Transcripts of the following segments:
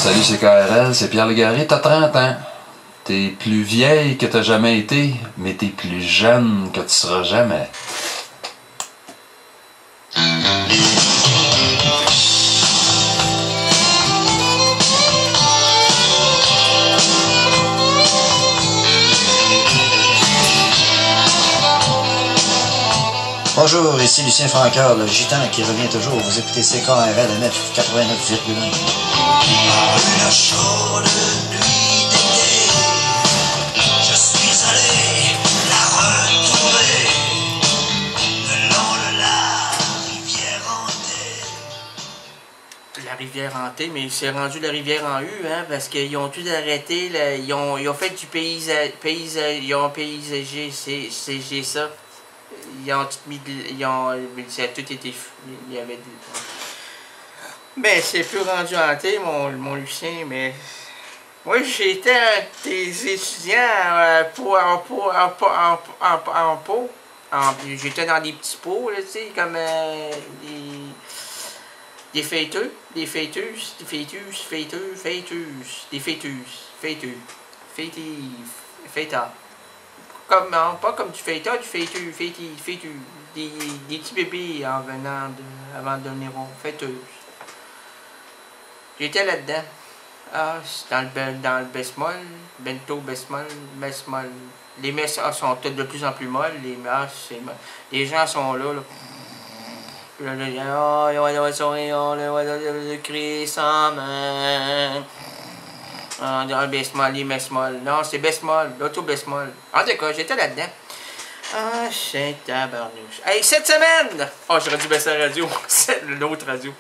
Salut, c'est KRL, c'est Pierre Légaré, t'as 30 ans. T'es plus vieille que t'as jamais été, mais t'es plus jeune que tu seras jamais. Bonjour, ici Lucien Francoeur, le gitan qui revient toujours. Vous écoutez CKRL 89,1. La chaude nuit d'été, je suis allé la retrouver le long de la rivière hantée. La rivière hantée, mais c'est rendu la rivière en U, hein, parce qu'ils ont tout arrêté, là, ils ont fait du ils ont paysagé, c'est ça. Ils ont tout mis ça a tout été il y avait ben c'est plus rendu hanté mon Lucien, mais moi j'étais un des étudiants en pot. J'étais dans des petits pots, là, tu sais, comme des fêteux, des fêteuses, des fêteuses, des fêteuses, fêtards. Comme, non, pas comme du fêteur, du fêteux, des petits bébés en venant avant de devenir fêteuses. J'étais là-dedans. Ah, c'est dans le Besmol, bento Besmol. Les messes sont toutes de plus en plus molles, les gens sont là. Christ en main. Dans le Besmol, les Mesmol. Non, c'est Besmol, l'auto-Besmol. En tout cas, j'étais là-dedans. Ah, c'est tabarnouche. Hey, cette semaine! Oh, j'aurais dû baisser la radio. C'est l'autre radio.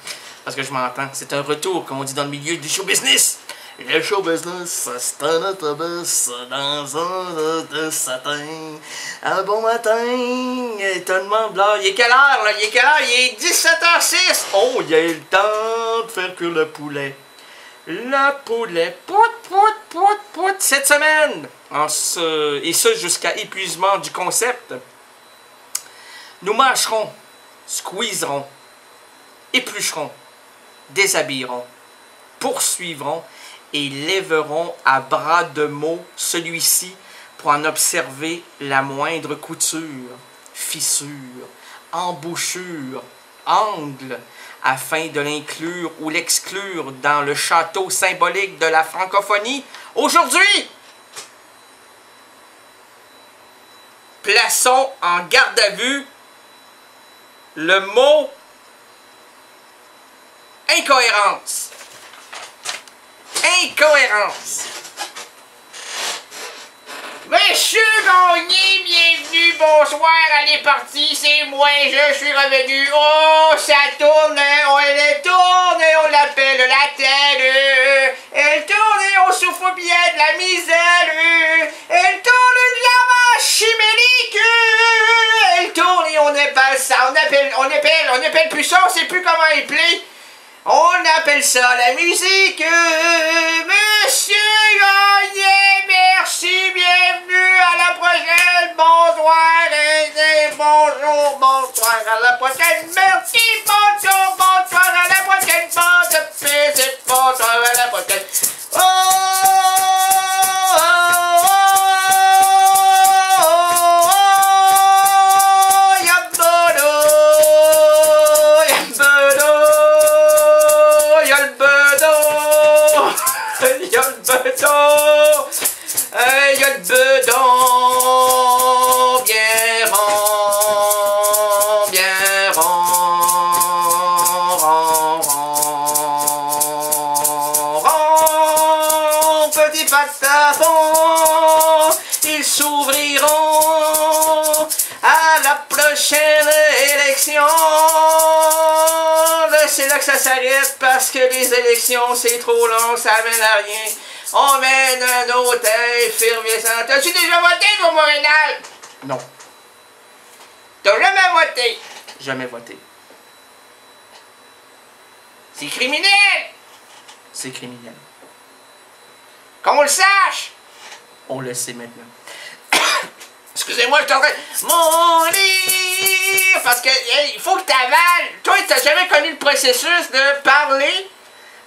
Parce que je m'entends. C'est un retour, comme on dit dans le milieu du show business. Le show business, c'est un autobus dans un de satin. Un bon matin, étonnement blanc. Il est quelle heure, là? Il est 17h06. Oh, il y a eu le temps de faire cuire le poulet. Le poulet, pout, cette semaine, et ça jusqu'à épuisement du concept, nous mâcherons, squeezerons, éplucherons, déshabillerons, poursuivrons et lèverons à bras de mots celui-ci pour en observer la moindre couture, fissure, embouchure, angle, afin de l'inclure ou l'exclure dans le château symbolique de la francophonie. Aujourd'hui, plaçons en garde à vue le mot incohérence. Incohérence. Monsieur Gagné, bienvenue, bonsoir, elle est partie, c'est moi, je suis revenu. Oh, ça tourne, elle tourne, on l'appelle la telle. Elle tourne et on souffre bien de la misère. Elle tourne de la vache chimérique. Elle tourne et on appelle ça, on appelle plus ça, on sait plus comment appeler. On appelle ça la musique. Monsieur Gagné, merci, bienvenue, à la prochaine, bonsoir, et bonjour, bonsoir, à la prochaine, merci, bonjour, bonsoir, à la prochaine, bonsoir, à la prochaine. Il y a le bedon bien rond, petit patapon, ils s'ouvriront à la prochaine élection. C'est là que ça s'arrête parce que les élections c'est trop long, ça mène à rien. On mène un hôtel effervescent. T'as-tu déjà voté, toi, Montréal? Non. T'as jamais voté? Jamais voté. C'est criminel! C'est criminel. Qu'on le sache! On le sait maintenant. Excusez-moi, je suis en train... Mon livre! Parce que, hey, il faut que t'avales. Toi, t'as jamais connu le processus de parler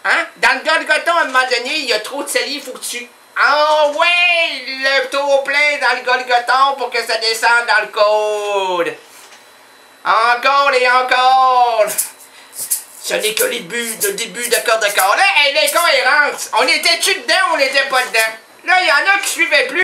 Hein? Dans le Golgoton, à un moment donné, il y a trop de salive, faut que tu... Ah ouais! Le taux plein dans le Golgoton pour que ça descende dans le cône. Encore et encore! Ce n'est que le début d'accord. Là, elle est cohérente. On était-tu dedans ou on n'était pas dedans? Là, il y en a qui suivaient plus.